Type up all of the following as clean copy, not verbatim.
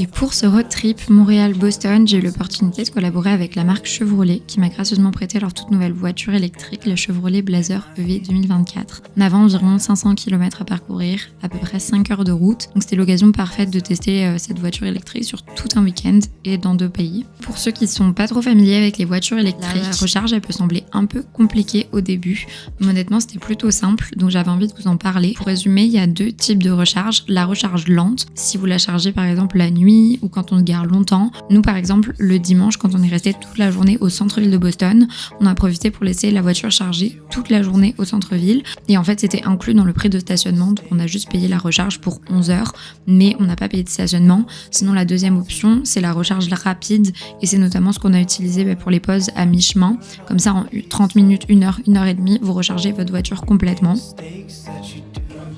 Et pour ce road trip Montréal-Boston, j'ai eu l'opportunité de collaborer avec la marque Chevrolet qui m'a gracieusement prêté leur toute nouvelle voiture électrique, le Chevrolet Blazer EV 2024. On avait environ 500 km à parcourir, à peu près 5 heures de route, donc c'était l'occasion parfaite de tester cette voiture électrique sur tout un week-end et dans 2 pays. Pour ceux qui sont pas trop familiers avec les voitures électriques, la recharge elle peut sembler un peu compliquée au début, mais honnêtement c'était plutôt simple, donc j'avais envie de vous en parler. Pour résumer, il y a 2 types de recharge. La recharge lente, si vous la chargez par exemple la nuit ou quand on se gare longtemps. Nous par exemple le dimanche quand on est resté toute la journée au centre-ville de Boston, on a profité pour laisser la voiture chargée toute la journée au centre-ville et en fait c'était inclus dans le prix de stationnement, donc on a juste payé la recharge pour 11 heures mais on n'a pas payé de stationnement. Sinon la deuxième option c'est la recharge rapide et c'est notamment ce qu'on a utilisé pour les pauses à mi-chemin, comme ça en 30 minutes, 1 heure, 1 heure et demie vous rechargez votre voiture complètement.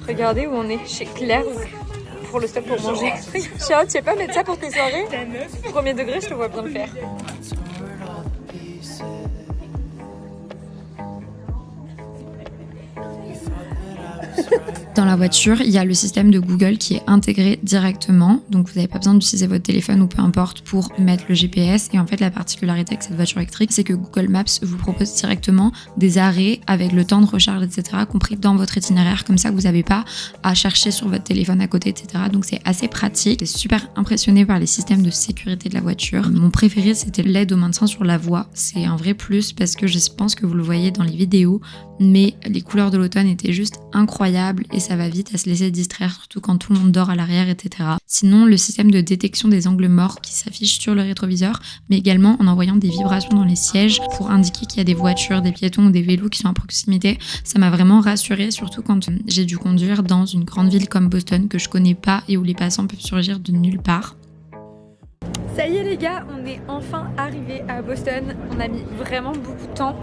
Regardez où on est, chez Claire's pour le stop pour manger. Charlotte, tu sais pas mettre ça pour tes soirées? Premier degré, je te vois bien le faire. Dans la voiture, il y a le système de Google qui est intégré directement, donc vous n'avez pas besoin d'utiliser votre téléphone ou peu importe pour mettre le GPS. Et en fait, la particularité avec cette voiture électrique, c'est que Google Maps vous propose directement des arrêts avec le temps de recharge, etc., compris dans votre itinéraire, comme ça que vous n'avez pas à chercher sur votre téléphone à côté, etc. Donc c'est assez pratique. J'étais super impressionnée par les systèmes de sécurité de la voiture. Mon préféré, c'était l'aide au maintien sur la voie. C'est un vrai plus parce que je pense que vous le voyez dans les vidéos, mais les couleurs de l'automne étaient juste incroyables et ça va vite à se laisser distraire, surtout quand tout le monde dort à l'arrière, etc. Sinon, le système de détection des angles morts qui s'affiche sur le rétroviseur, mais également en envoyant des vibrations dans les sièges pour indiquer qu'il y a des voitures, des piétons ou des vélos qui sont à proximité. Ça m'a vraiment rassurée, surtout quand j'ai dû conduire dans une grande ville comme Boston que je connais pas et où les passants peuvent surgir de nulle part. Ça y est les gars, on est enfin arrivé à Boston. On a mis vraiment beaucoup de temps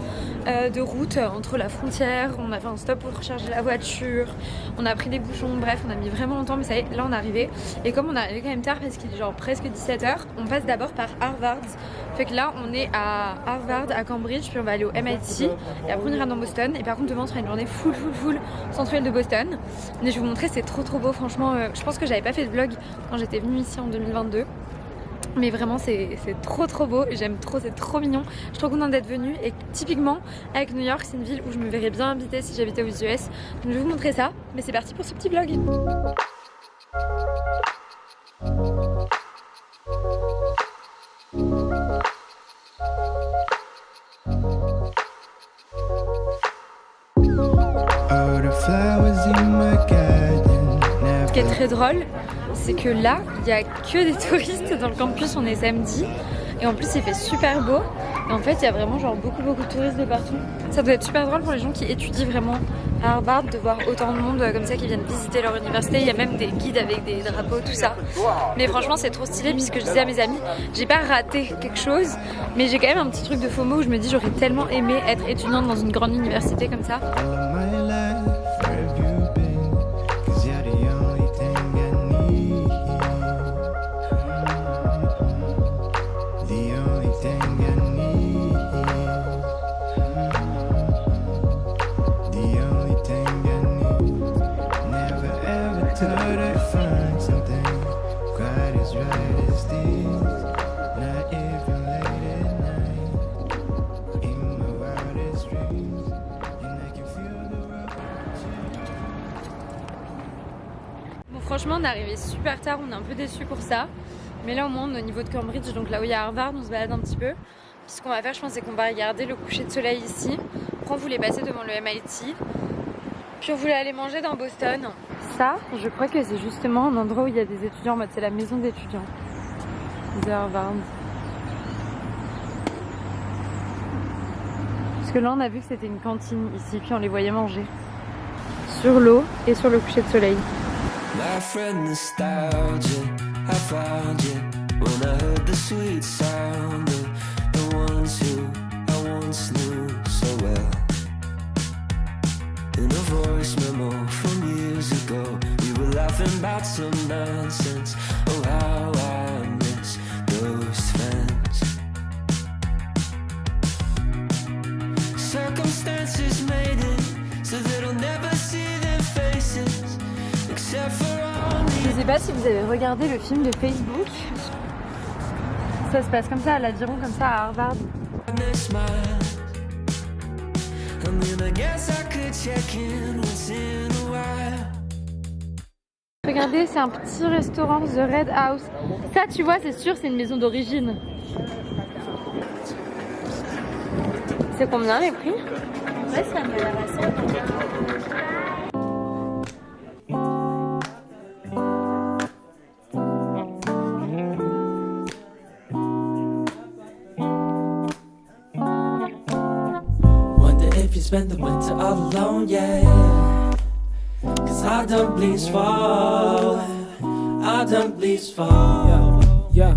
de route entre la frontière. On a fait un stop pour recharger la voiture. On a pris des bouchons, bref on a mis vraiment longtemps, mais ça y est, là on est arrivé. Et comme on est arrivé quand même tard parce qu'il est genre presque 17h, on passe d'abord par Harvard. Fait que là on est à Harvard, à Cambridge, puis on va aller au MIT. Et après on ira dans Boston. Et par contre demain on sera une journée full centre-ville de Boston. Mais je vais vous montrer, c'est trop beau franchement. Je pense que j'avais pas fait de vlog quand j'étais venue ici en 2022. Mais vraiment c'est trop beau, j'aime trop, c'est trop mignon. Je suis trop contente d'être venue et typiquement avec New York c'est une ville où je me verrais bien habiter si j'habitais aux US. Donc je vais vous montrer ça, mais c'est parti pour ce petit vlog. Ce qui est très drôle, c'est que là, il n'y a que des touristes dans le campus, on est samedi. Et en plus, il fait super beau. Et en fait, il y a vraiment genre beaucoup de touristes de partout. Ça doit être super drôle pour les gens qui étudient vraiment à Harvard de voir autant de monde comme ça qui viennent visiter leur université. Il y a même des guides avec des drapeaux, tout ça. Mais franchement, c'est trop stylé puisque je disais à mes amis, j'ai pas raté quelque chose, mais j'ai quand même un petit truc de FOMO où je me dis j'aurais tellement aimé être étudiante dans une grande université comme ça. Franchement on est arrivé super tard, on est un peu déçus pour ça. Mais là au moins on est au niveau de Cambridge, donc là où il y a Harvard, on se balade un petit peu. Puis ce qu'on va faire je pense c'est qu'on va regarder le coucher de soleil ici. Après on voulait passer devant le MIT. Puis on voulait aller manger dans Boston. Ça je crois que c'est justement un endroit où il y a des étudiants, en mode c'est la maison d'étudiants de Harvard. Parce que là on a vu que c'était une cantine ici, puis on les voyait manger. Sur l'eau et sur le coucher de soleil. My friend nostalgia, I found you when I heard the sweet sound of the ones who I once knew so well. In a voice memo from years ago, we were laughing about some nonsense. Oh, how I miss those friends. Circumstances made it so that I'll never see their faces. Except for all the Je sais pas si vous avez regardé le film de Facebook. Ça se passe comme ça à l'Aviron, comme ça à Harvard. Regardez, c'est un petit restaurant, The Red House. Ça, tu vois, c'est sûr, c'est une maison d'origine. C'est combien les prix? Ouais, ça me l'air assez. Spend the winter all alone, yeah. Cause I don't please fall. I don't please fall. Yeah,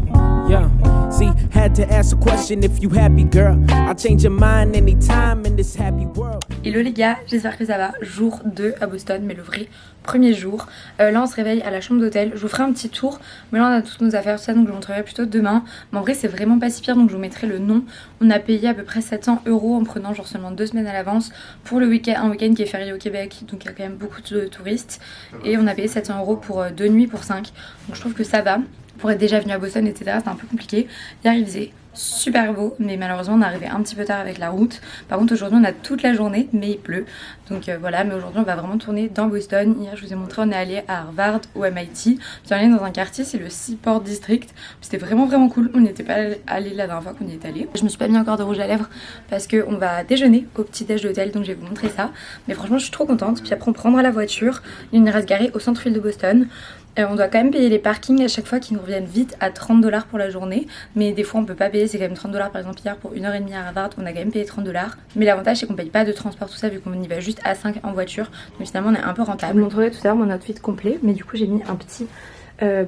yeah. See, had to ask a question if you happy, girl. I'll change your mind anytime in this happy world. Hello les gars, j'espère que ça va. Jour 2 à Boston, mais le vrai premier jour. Là on se réveille à la chambre d'hôtel. Je vous ferai un petit tour, mais là on a toutes nos affaires, tout ça, donc je vous montrerai plutôt demain. Mais en vrai c'est vraiment pas si pire, donc je vous mettrai le nom. On a payé à peu près 700 € en prenant genre seulement 2 semaines à l'avance pour le week-end, un week-end qui est férié au Québec, donc il y a quand même beaucoup de touristes. Et on a payé 700 € pour 2 nuits pour 5. Donc je trouve que ça va. Pour être déjà venu à Boston, etc. C'était un peu compliqué. Hier il faisait super beau, mais malheureusement on est arrivé un petit peu tard avec la route. Par contre aujourd'hui on a toute la journée, mais il pleut. Donc voilà, mais aujourd'hui on va vraiment tourner dans Boston. Hier je vous ai montré, on est allé à Harvard ou MIT. On est allé dans un quartier, c'est le Seaport District. C'était vraiment cool. On n'était pas allé la dernière fois qu'on y est allé. Je me suis pas mis encore de rouge à lèvres parce qu'on va déjeuner au petit déj d'hôtel, donc je vais vous montrer ça. Mais franchement je suis trop contente. Puis après on prendra la voiture. Il y a une reste garée au centre-ville de Boston. On doit quand même payer les parkings à chaque fois qui nous reviennent vite à 30 $ pour la journée. Mais des fois on peut pas payer, c'est quand même 30 $. Par exemple hier pour 1h30 à Harvard, on a quand même payé 30 $. Mais l'avantage c'est qu'on paye pas de transport, tout ça, vu qu'on y va juste à 5 en voiture. Donc finalement on est un peu rentable. Je vous montrerai tout à l'heure mon outfit complet, mais du coup j'ai mis un petit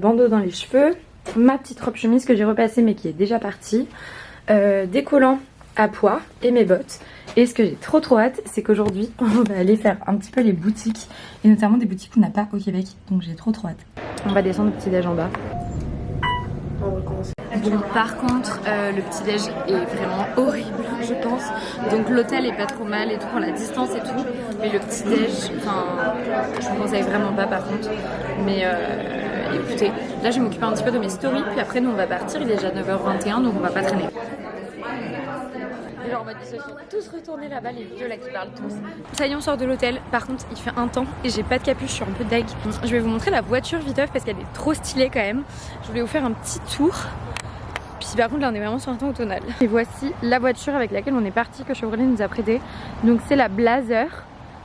bandeau dans les cheveux, ma petite robe chemise que j'ai repassée mais qui est déjà partie, des collants à pois et mes bottes. Et ce que j'ai trop hâte, c'est qu'aujourd'hui on va aller faire un petit peu les boutiques, et notamment des boutiques qu'on n'a pas au Québec, donc j'ai trop hâte. On va descendre au petit déj en bas. Bon, par contre le petit déj est vraiment horrible je pense, donc l'hôtel est pas trop mal et tout pour la distance et tout, mais le petit déj, enfin je vous conseille vraiment pas par contre. Mais écoutez, là je vais m'occuper un petit peu de mes stories, puis après nous on va partir, il est déjà 9h21 donc on va pas traîner. Genre en mode ils se sont tous retournés là-bas, les vieux là qui parlent tous. Ça y est on sort de l'hôtel, par contre il fait un temps et j'ai pas de capuche, je suis un peu deg. Je vais vous montrer la voiture viteuf parce qu'elle est trop stylée quand même. Je voulais vous faire un petit tour. Puis par contre là on est vraiment sur un temps automnal. Et voici la voiture avec laquelle on est parti, que Chevrolet nous a prêté. Donc c'est la Blazer.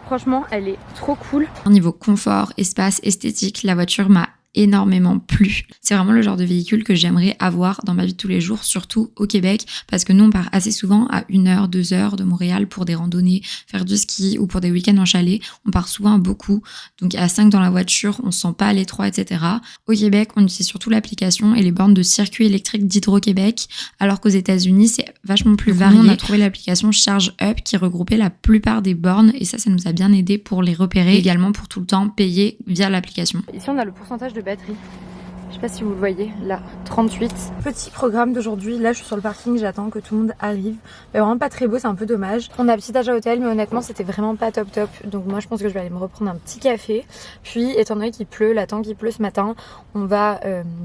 Franchement elle est trop cool. Niveau confort, espace, esthétique, la voiture m'a énormément plu. C'est vraiment le genre de véhicule que j'aimerais avoir dans ma vie de tous les jours, surtout au Québec, parce que nous on part assez souvent à 1h, 2h de Montréal pour des randonnées, faire du ski ou pour des week-ends en chalet. On part souvent beaucoup, donc à 5 dans la voiture, on se sent pas à l'étroit, etc. Au Québec, on utilise surtout l'application et les bornes de circuit électrique d'Hydro-Québec, alors qu'aux États-Unis c'est vachement plus varié. On a trouvé l'application Charge Up qui regroupait la plupart des bornes, et ça nous a bien aidé pour les repérer, également pour tout le temps payer via l'application. Ici on a le pourcentage de batterie. Je sais pas si vous le voyez, là, 38. Petit programme d'aujourd'hui, là je suis sur le parking, j'attends que tout le monde arrive. Mais vraiment pas très beau, c'est un peu dommage. On a un petit âge à hôtel, mais honnêtement c'était vraiment pas top. Donc moi je pense que je vais aller me reprendre un petit café. Puis étant donné qu'il pleut, là tant qu'il pleut ce matin, on va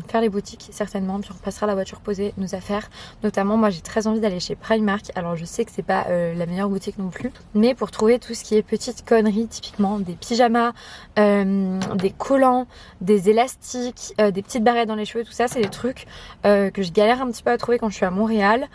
faire les boutiques certainement. Puis on repassera la voiture poser nos affaires. Notamment moi j'ai très envie d'aller chez Primark. Alors je sais que c'est pas la meilleure boutique non plus, mais pour trouver tout ce qui est petites conneries, typiquement des pyjamas, des collants, des élastiques, des petites barrettes dans les cheveux, tout ça c'est des trucs que je galère un petit peu à trouver quand je suis à Montréal.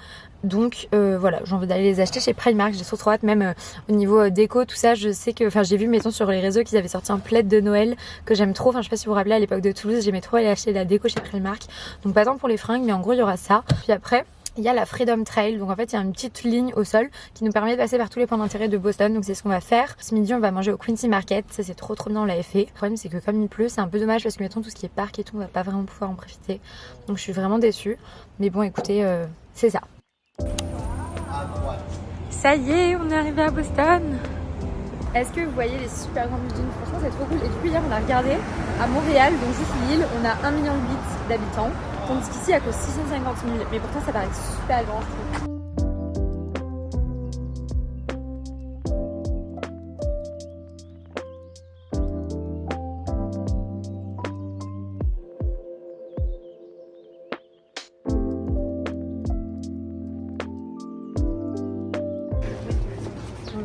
Donc voilà, j'ai envie d'aller les acheter chez Primark. J'ai trop hâte, même au niveau déco, tout ça. Je sais que, enfin j'ai vu mettons sur les réseaux qu'ils avaient sorti un plaid de Noël que j'aime trop. Enfin je sais pas si vous vous rappelez, à l'époque de Toulouse j'aimais trop aller acheter la déco chez Primark. Donc pas tant pour les fringues, mais en gros il y aura ça. Puis après il y a la Freedom Trail, donc en fait il y a une petite ligne au sol qui nous permet de passer par tous les points d'intérêt de Boston. Donc c'est ce qu'on va faire. Ce midi on va manger au Quincy Market, ça c'est trop bien, on l'avait fait. Le problème c'est que comme il pleut c'est un peu dommage parce que mettons tout ce qui est parc et tout on va pas vraiment pouvoir en profiter. Donc je suis vraiment déçue. Mais bon écoutez, c'est ça. Ça y est, on est arrivé à Boston. Est-ce que vous voyez les super grandes buildings? Franchement c'est trop cool. Et du coup hier on a regardé à Montréal, donc juste l'île, on a 1,8 million d'habitants. Tandis qu'ici il y a que 650 000, mais pourtant ça paraît super grand je trouve.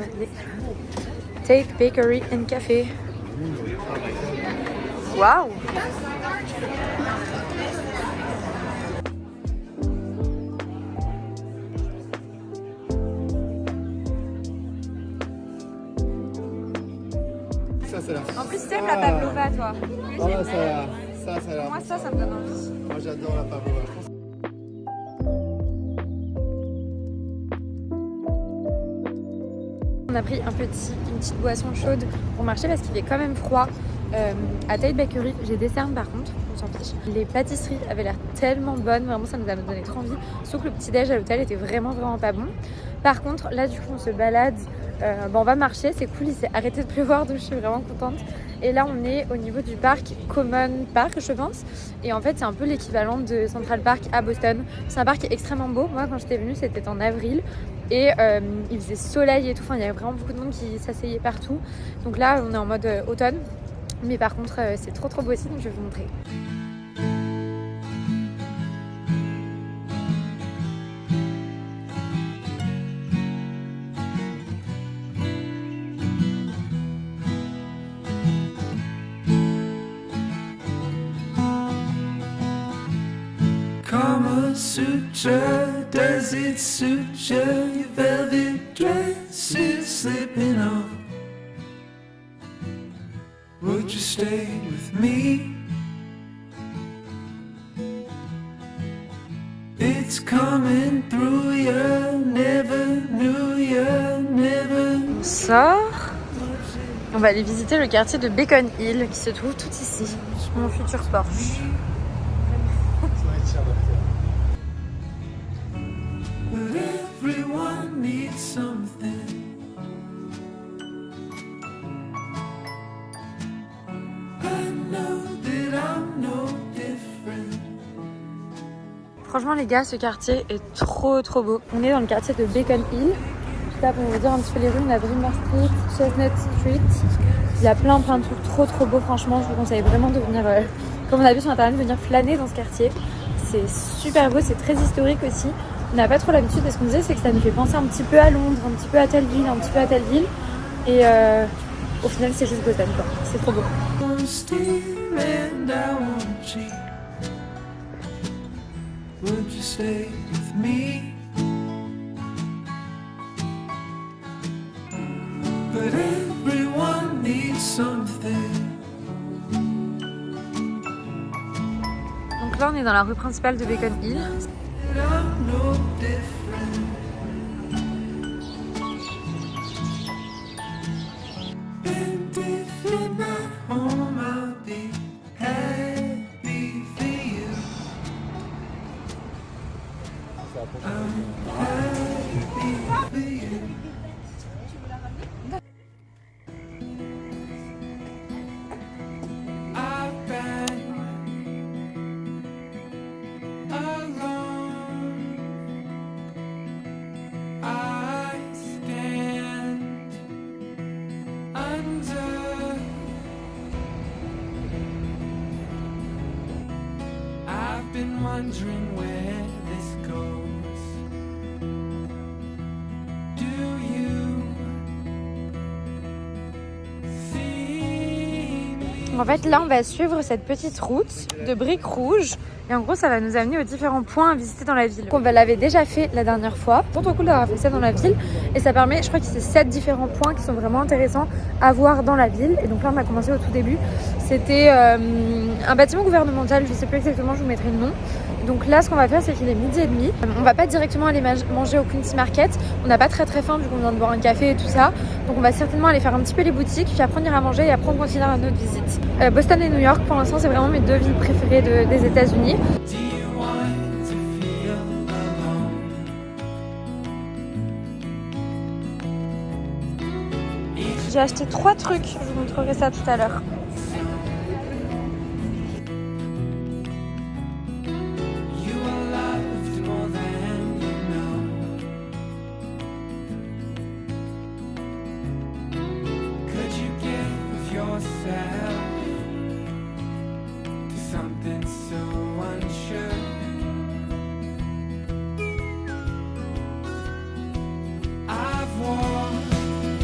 va aller Tate Bakery and Café. Waouh! Ça, c'est là. En plus, tu aimes la pavlova, toi. Oh, ça a l'air. Moi, ça me donne envie. Moi, j'adore la pavlova. On a pris une petite boisson chaude pour marcher parce qu'il fait quand même froid. À Tate Bakery, j'ai des cernes par contre, on s'en fiche. Les pâtisseries avaient l'air tellement bonnes, vraiment ça nous a donné trop envie. Sauf que le petit déj à l'hôtel était vraiment pas bon. Par contre, là du coup on se balade, on va marcher, c'est cool, il s'est arrêté de pleuvoir donc je suis vraiment contente. Et là on est au niveau du parc Common Park je pense. Et en fait c'est un peu l'équivalent de Central Park à Boston. C'est un parc extrêmement beau, moi quand j'étais venue c'était en avril. Et il faisait soleil et tout, enfin il y avait vraiment beaucoup de monde qui s'asseyait partout. Donc là on est en mode automne. Mais par contre c'est trop beau aussi donc je vais vous montrer. Kama Sutra, does it suit you? Your velvet dress is slipping off. Would you stay with me? It's coming through you, never knew you, never. On sort. On va aller visiter le quartier de Beacon Hill qui se trouve tout ici. Mon futur Porsche. But everyone needs something. I know that I'm no different. Franchement les gars, ce quartier est trop beau. On est dans le quartier de Beacon Hill. Juste là pour vous dire un petit peu les rues, on a Bremer Street, Chestnut Street. Il y a plein de trucs trop beaux. Franchement, je vous conseille vraiment de venir, comme on a vu sur internet, venir flâner dans ce quartier. C'est super beau, c'est très historique aussi. On n'a pas trop l'habitude et ce qu'on disait c'est que ça nous fait penser un petit peu à Londres, un petit peu à telle ville, un petit peu à telle ville. Et au final c'est juste Boston quoi, c'est trop beau. I'm still and I won't cheat. Would you stay with me? But everyone needs something. Donc là on est dans la rue principale de Beacon Hill. I'm no different. And if you're not home, I'll be happy for you. I'm happy for you. I've been alone. I stand under. I've been wondering where this goes. Do you see me? En fait là on va suivre cette petite route de briques rouges. Et en gros, ça va nous amener aux différents points à visiter dans la ville. On l'avait déjà fait la dernière fois. C'est trop cool d'avoir fait ça dans la ville. Et ça permet, je crois que c'est 7 différents points qui sont vraiment intéressants à voir dans la ville. Et donc là, on a commencé au tout début. C'était un bâtiment gouvernemental. Je ne sais plus exactement, je vous mettrai le nom. Donc là, ce qu'on va faire, c'est qu'il est 12h30. On va pas directement aller manger au Queen's Market. On n'a pas très faim vu qu'on vient de boire un café et tout ça. Donc on va certainement aller faire un petit peu les boutiques, puis après on ira manger et après on continuera notre visite. Boston et New York, pour l'instant, c'est vraiment mes 2 villes préférées des États-Unis. Do you want to feel alone? J'ai acheté 3 trucs, je vous montrerai ça tout à l'heure. You are loved more than you know. Could you give yourself to something so unsure? I've walked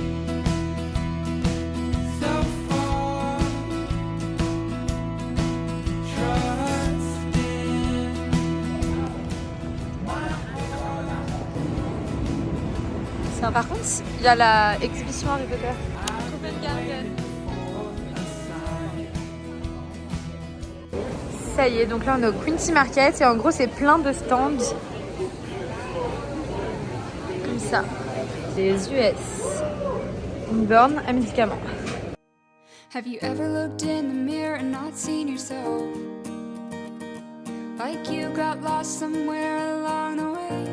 Enfin, par contre, il y a la exhibition Harry Potter. Covent Garden. Ça y est, donc là on est au Quincy Market et en gros c'est plein de stands. Comme ça. Les US. Une borne à médicaments. Have you ever looked in the mirror and not seen yourself? Like you got lost somewhere along the way.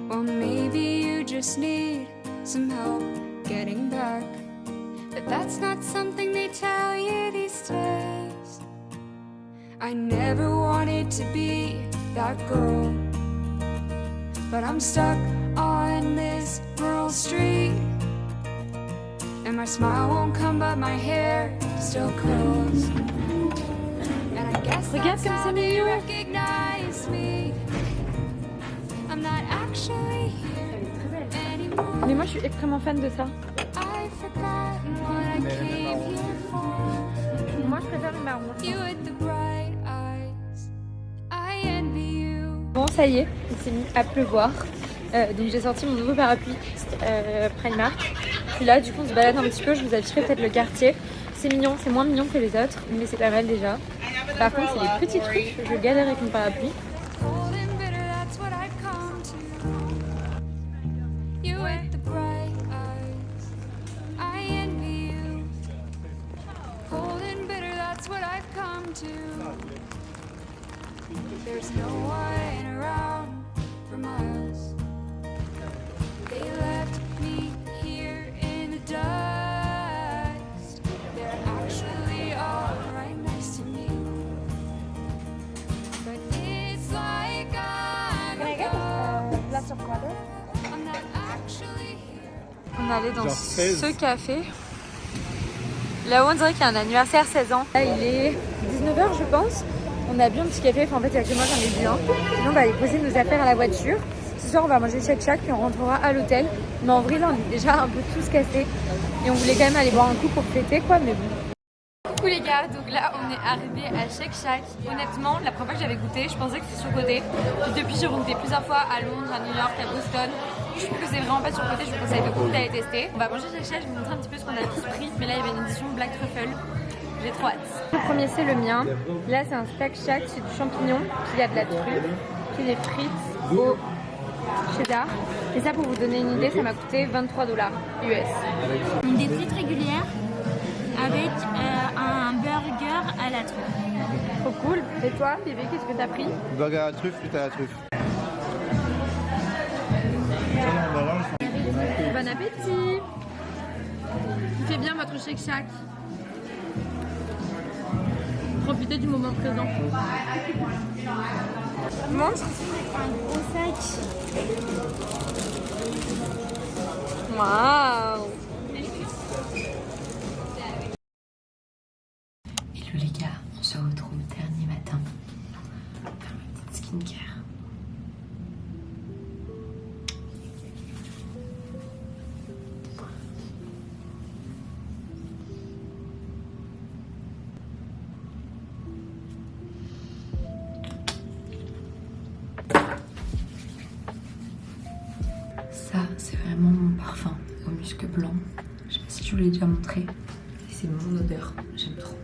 Well, maybe you just need some help getting back. But that's not something they tell you these days. I never wanted to be that girl, but I'm stuck on this rural street. And my smile won't come, but my hair still curls. And I guess that's how they recognize me. I'm not actually here anymore. Mais moi je suis extrêmement fan de ça. I've forgotten what I came here for. Moi je préfère le marron. You with the bright eyes, I envy you. Bon ça y est, il s'est mis à pleuvoir. Donc j'ai sorti mon nouveau parapluie Primark. Puis là du coup on se balade un petit peu, je vous afficherai peut-être le quartier. C'est mignon, c'est moins mignon que les autres, mais c'est pas mal déjà. Par contre c'est des petits trucs, je galère avec mon parapluie. Cold and bitter, that's what I've come to. You with the bright eyes, I envy you. Cold and bitter, that's what I've come to. There's no one around for miles. They left me here in the dust. They're actually all right next to me. But it's like I'm I'm not actually here. On est allé dans Genre 16. ce café. Là-haut on dirait qu'il y a un anniversaire 16 ans. Là il est 19h je pense. On a bu un petit café, enfin en fait il y a que moi j'en ai bu un. Sinon on va aller poser nos affaires à la voiture. Ce soir on va manger Shake Shack puis on rentrera à l'hôtel. Mais en vrai là on est déjà un peu tous cassés. Et on voulait quand même aller boire un coup pour fêter quoi, mais bon. Coucou les gars, donc là on est arrivé à Shake Shack. Honnêtement, la première fois que j'avais goûté, je pensais que c'était surcoté. Puis depuis j'ai goûté plusieurs fois à Londres, à New York, à Boston. Je trouve que c'est vraiment pas surcoté, je vous conseille de beaucoup d'aller tester. On va manger Shake Shack, je vais vous montrer un petit peu ce qu'on a tous pris. Mais là il y avait une édition Black Truffle. J'ai trop hâte. Le premier c'est le mien. Là c'est un Stack Shack, c'est du champignon, puis il y a de la truffe, puis des frites au cheddar. Et ça pour vous donner une idée, ça m'a coûté 23$ US. Des frites régulières avec un burger à la truffe. Trop cool. Et toi, bébé, qu'est-ce que t'as pris? Burger à la truffe, frite à la truffe. Bon appétit. Il fait bien votre Shake Shack. Profitez du moment présent. Montre. Un gros sac. Waouh. Hello les gars, on se retrouve dernier matin pour faire ma petite skincare. Ça, c'est vraiment mon parfum au musc blanc. Je sais pas si je vous l'ai déjà montré. Et c'est mon odeur, j'aime trop.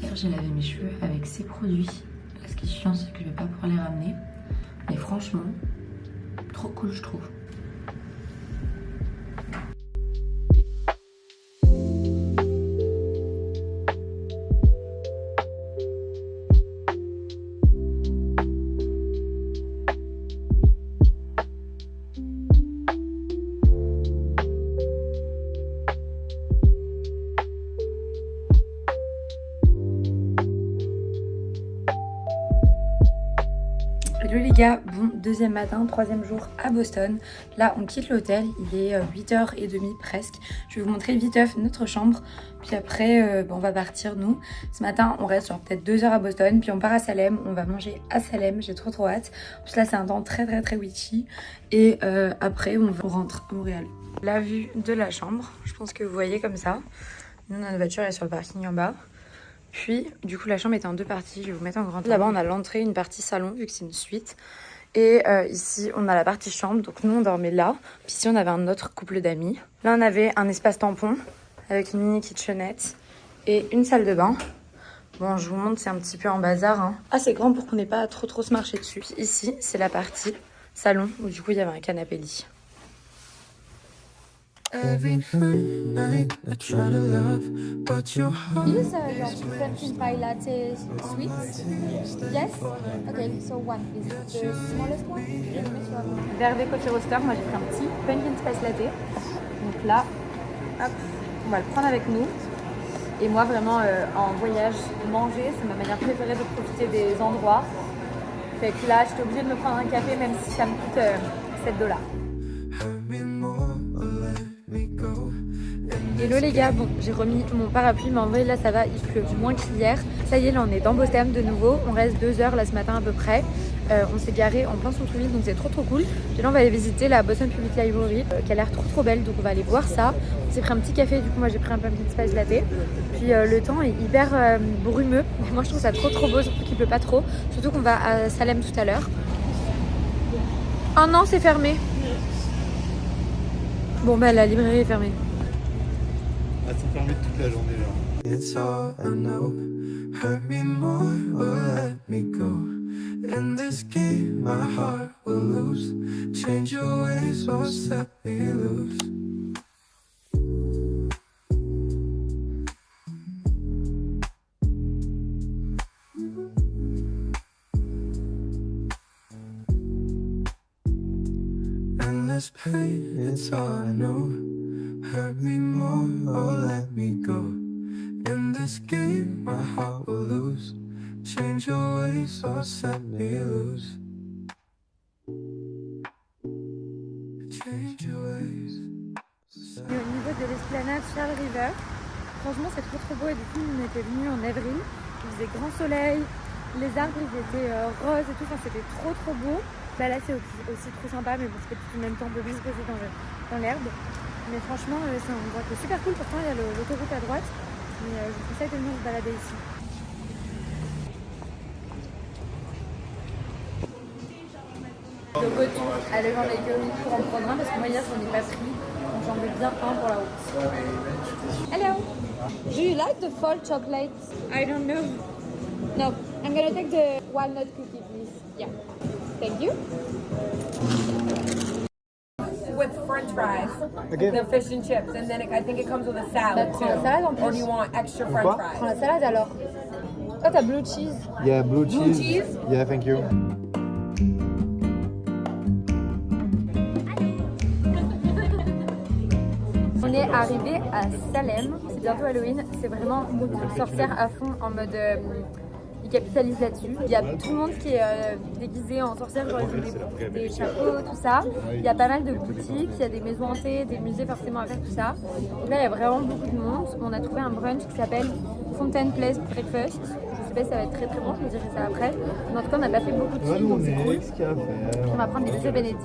Hier, j'ai lavé mes cheveux avec ces produits. Là, ce qui est chiant, c'est que je vais pas pouvoir les ramener. Mais franchement, trop cool, je trouve. Hello les gars, bon deuxième matin, troisième jour à Boston. Là on quitte l'hôtel, il est 8h30 presque. Je vais vous montrer vite notre chambre, puis après on va partir nous. Ce matin on reste genre peut-être 2 heures à Boston, puis on part à Salem, on va manger à Salem, j'ai trop hâte. En plus là c'est un temps très witchy. Et après on rentre à Montréal. La vue de la chambre, je pense que vous voyez comme ça. Nous notre voiture est sur le parking en bas. Puis, du coup, la chambre était en deux parties. Je vais vous mettre en grand. Là-bas, on a l'entrée, une partie salon, vu que c'est une suite. Et ici, on a la partie chambre. Donc nous, on dormait là. Puis ici, on avait un autre couple d'amis. Là, on avait un espace tampon avec une mini kitchenette et une salle de bain. Bon, je vous montre, c'est un petit peu en bazar. Hein. Assez grand pour qu'on n'ait pas trop se marcher dessus. Puis ici, c'est la partie salon où du coup, il y avait un canapé lit. Every night I try to love, but your heart Is your pumpkin pie latte sweet? Yes? Okay, so one please. The smallest one? Verde Coffee Roaster, moi j'ai pris un petit pumpkin spice latte. Donc là, hop, on va le prendre avec nous. Et moi vraiment en voyage, manger, c'est ma manière préférée de profiter des endroits. Fait que là, j'étais obligée de me prendre un café même si ça me coûte $7. Hello les gars, bon j'ai remis mon parapluie mais en vrai là ça va, il pleut moins qu'hier. Ça y est, là on est dans Boston de nouveau, on reste 2 heures là ce matin à peu près. On s'est garé en plein centre-ville donc c'est trop cool. Puis là on va aller visiter la Boston Public Library qui a l'air trop belle, donc on va aller voir ça. On s'est pris un petit café, du coup moi j'ai pris un pumpkin spice latte. Puis le temps est hyper brumeux, mais moi je trouve ça trop beau, surtout qu'il pleut pas trop. Surtout qu'on va à Salem tout à l'heure. Oh non, c'est fermé. Bon bah la librairie est fermée. Elles sont fermées toute la journée là. It's all I know. Hurt me more or let me go. In this game, my heart will lose. Change your ways or set me loose. Endless pain, it's all I know. Hurt me more or let me go. In this game, my heart will lose. Change your ways or set me loose. Change your ways. Et au niveau de l'esplanade Charles River, franchement c'est trop beau et du coup on était venus en avril, il faisait grand soleil, les arbres ils étaient roses et tout, enfin c'était trop beau. Bah là c'est aussi trop sympa mais bon c'est peut-être en même temps un peu plus posé dans l'herbe. Mais franchement c'est un endroit qui est super cool, pourtant il y a l'autoroute à droite, mais je vous conseille de venir vous balader ici. De retour à Lejeune Bakery pour en prendre un parce que moi hier j'en ai pas pris, donc j'en veux bien un pour la route. Hello! Do you like the fall chocolate? I don't know. No, I'm gonna take the walnut cookie, please. Yeah. Thank you. With French fries, the fish and chips, and then I think it comes with a salad Prends la salade en too. Or do plus. you want extra French Quoi? fries? Prends la salade alors. Toi t'as blue cheese. Yeah, blue cheese. cheese? Yeah, thank you. On est arrivé à Salem, c'est bientôt Halloween, c'est vraiment sorcière à fond en mode ils capitalisent là-dessus. Il y a tout le monde qui est déguisé en sorcière, genre ils ont des chapeaux, tout ça. Il y a pas mal de boutiques, il y a des maisons hantées, des musées forcément à faire tout ça. Donc là il y a vraiment beaucoup de monde. On a trouvé un brunch qui s'appelle Fountain Place Breakfast. Je sais pas si ça va être très bon, je vous dirai ça après. Mais en tout cas on n'a pas fait beaucoup de films donc c'est cool. ce qu'il y a à faire. On va prendre des œufs bénédicts.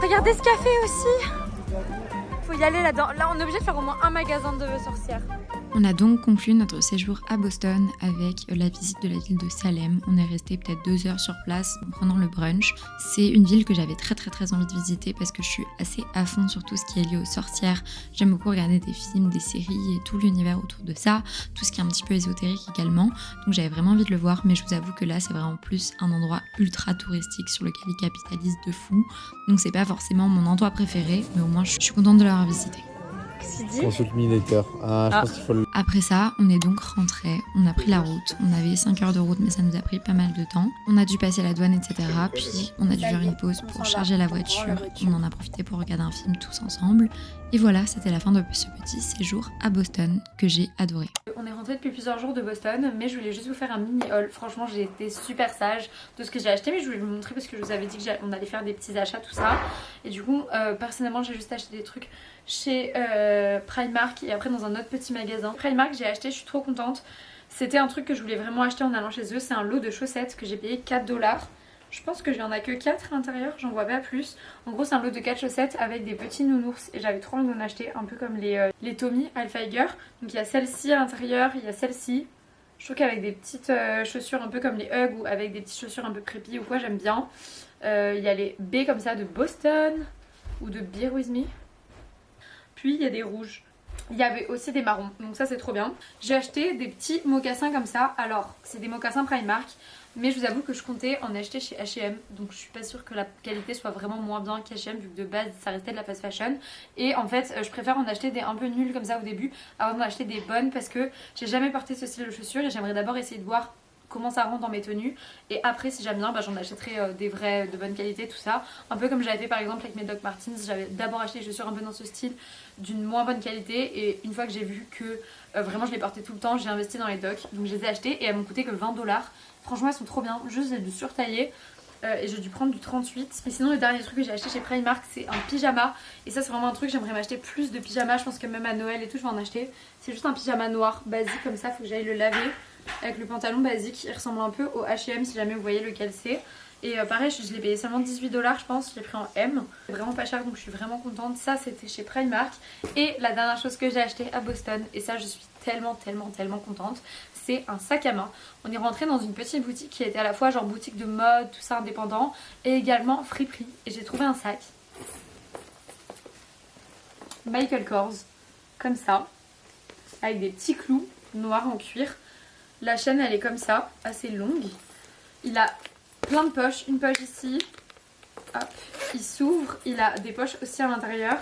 Regardez ce café aussi. Faut y aller là-dedans. Là, on est obligé de faire au moins un magasin de sorcières. On a donc conclu notre séjour à Boston avec la visite de la ville de Salem. On est resté peut-être 2 heures sur place pendant le brunch. C'est une ville que j'avais très envie de visiter parce que je suis assez à fond sur tout ce qui est lié aux sorcières. J'aime beaucoup regarder des films, des séries et tout l'univers autour de ça, tout ce qui est un petit peu ésotérique également. Donc j'avais vraiment envie de le voir, mais je vous avoue que là c'est vraiment plus un endroit ultra touristique sur lequel ils capitalisent de fou. Donc c'est pas forcément mon endroit préféré, mais au moins je suis contente de l'avoir visité. Consulte Miniletter. Je pense qu'il faut le... Après ça, on est donc rentré, on a pris la route, on avait 5 heures de route mais ça nous a pris pas mal de temps. On a dû passer la douane, etc. Puis on a dû faire une pause pour charger la voiture, on en a profité pour regarder un film tous ensemble. Et voilà, c'était la fin de ce petit séjour à Boston que j'ai adoré. On est rentré depuis plusieurs jours de Boston, mais je voulais juste vous faire un mini haul. Franchement, j'ai été super sage de ce que j'ai acheté, mais je voulais vous montrer parce que je vous avais dit qu'on allait faire des petits achats, tout ça. Et du coup, personnellement, j'ai juste acheté des trucs chez Primark et après dans un autre petit magasin. Primark, j'ai acheté, je suis trop contente. C'était un truc que je voulais vraiment acheter en allant chez eux. C'est un lot de chaussettes que j'ai payé 4 $. Je pense que il y en a que 4 à l'intérieur, j'en vois pas plus. En gros, c'est un lot de 4 chaussettes avec des petits nounours et j'avais trop envie d'en acheter, un peu comme les Tommy Hilfiger. Donc il y a celle-ci à l'intérieur, il y a celle-ci. Je trouve qu'avec des petites chaussures un peu comme les Ugg ou avec des petites chaussures un peu creepy ou quoi, j'aime bien. Il y a les B comme ça de Boston ou de Beer With Me. Puis il y a des rouges. Il y avait aussi des marrons, donc ça c'est trop bien. J'ai acheté des petits mocassins comme ça. Alors, c'est des mocassins Primark. Mais je vous avoue que je comptais en acheter chez H&M, donc je suis pas sûre que la qualité soit vraiment moins bien qu'H&M vu que de base ça restait de la fast fashion. Et en fait je préfère en acheter des un peu nuls comme ça au début avant d'en acheter des bonnes parce que j'ai jamais porté ce style de chaussures et j'aimerais d'abord essayer de voir comment ça rentre dans mes tenues et après si j'aime bien bah, j'en achèterai des vrais de bonne qualité, tout ça. Un peu comme j'avais fait par exemple avec mes Doc Martens, j'avais d'abord acheté des chaussures un peu dans ce style d'une moins bonne qualité et une fois que j'ai vu que vraiment je les portais tout le temps, j'ai investi dans les Doc, donc je les ai achetées et elles m'ont coûté que 20 $. Franchement elles sont trop bien, juste j'ai dû surtailler et j'ai dû prendre du 38. Et sinon le dernier truc que j'ai acheté chez Primark c'est un pyjama. Et ça c'est vraiment un truc, j'aimerais m'acheter plus de pyjamas. Je pense que même à Noël et tout je vais en acheter. C'est juste un pyjama noir basique comme ça, faut que j'aille le laver. Avec le pantalon basique, il ressemble un peu au H&M si jamais vous voyez lequel c'est. Et pareil je l'ai payé seulement 18 $ je pense, je l'ai pris en M. C'est vraiment pas cher donc je suis vraiment contente. Ça c'était chez Primark. Et la dernière chose que j'ai acheté à Boston, et ça je suis tellement contente, c'est un sac à main. On est rentré dans une petite boutique qui était à la fois genre boutique de mode, tout ça indépendant, et également friperie. Et j'ai trouvé un sac Michael Kors, comme ça, avec des petits clous noirs en cuir. La chaîne elle est comme ça, assez longue. Il a plein de poches, une poche ici, hop, il s'ouvre, il a des poches aussi à l'intérieur.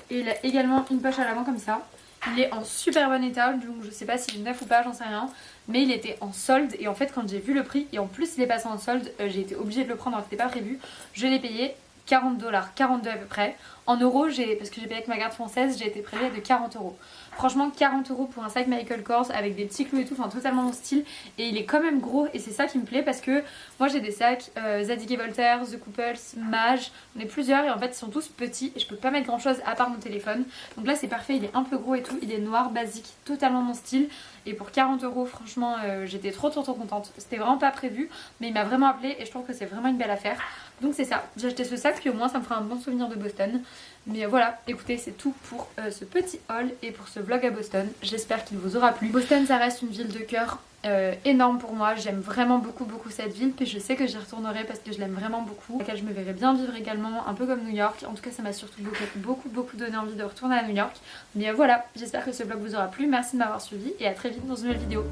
Et il a également une poche à l'avant comme ça. Il est en super bon état, donc je sais pas s'il est neuf ou pas, j'en sais rien. Mais il était en solde et en fait quand j'ai vu le prix, et en plus il est passé en solde, j'ai été obligée de le prendre alors que c'était pas prévu. Je l'ai payé 40 $, 42 à peu près. En euros, parce que j'ai payé avec ma carte française, j'ai été prélevée de 40 €. Franchement 40 € pour un sac Michael Kors avec des petits clous et tout, enfin totalement mon style. Et il est quand même gros et c'est ça qui me plaît parce que moi j'ai des sacs Zadig & Voltaire, The Couples, Mage, on est plusieurs et en fait ils sont tous petits et je peux pas mettre grand chose à part mon téléphone. Donc là c'est parfait, il est un peu gros et tout, il est noir, basique, totalement mon style. Et pour 40 € franchement j'étais trop contente. C'était vraiment pas prévu mais il m'a vraiment appelé et je trouve que c'est vraiment une belle affaire. Donc c'est ça, j'ai acheté ce sac puis au moins ça me fera un bon souvenir de Boston. Mais voilà, écoutez c'est tout pour ce petit haul et pour ce vlog à Boston. J'espère qu'il vous aura plu. Boston ça reste une ville de cœur énorme pour moi. J'aime vraiment beaucoup cette ville. Puis je sais que j'y retournerai parce que je l'aime vraiment beaucoup. Laquelle je me verrai bien vivre également, un peu comme New York. En tout cas ça m'a surtout beaucoup donné envie de retourner à New York. Mais voilà, j'espère que ce vlog vous aura plu. Merci de m'avoir suivi et à très vite dans une nouvelle vidéo.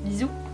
Bisous.